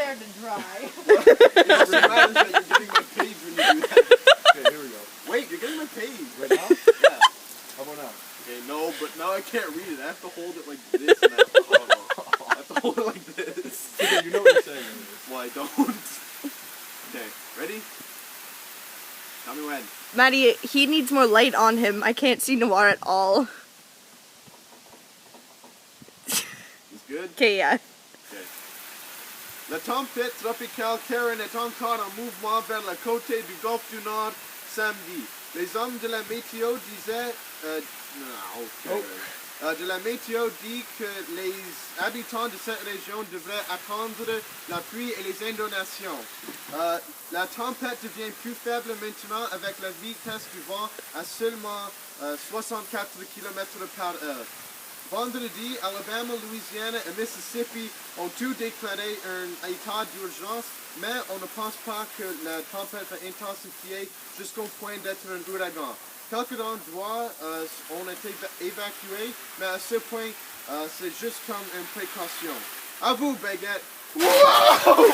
hair to dry. It just matters that you're getting my page when you do that. Okay, here we go. Wait, you're getting my page. Right now? Yeah. How about now? Okay, no, but now I can't read it. I have to hold it like this now. I have to hold it like this. Okay, you know what you're saying. Anyways. Well, I don't. Okay, ready? Tell me when. Maddie, he needs more light on him. I can't see Noir at all. Is good? Okay, yeah. Okay. La tempête tropicale Karen est encore en mouvement vers la côte du golfe du Nord samedi. Les hommes de la météo disaient... de la météo dit que les habitants de cette région devraient attendre la pluie et les inondations. La tempête devient plus faible maintenant avec la vitesse du vent à seulement 64 km par heure. Vendredi, Alabama, Louisiana et Mississippi ont tous déclaré un état d'urgence, mais on ne pense pas que la tempête va intensifier jusqu'au point d'être un ouragan. Quelques endroits ont été évacués, mais à ce point, c'est juste comme une précaution. À vous, Baguette! Whoa!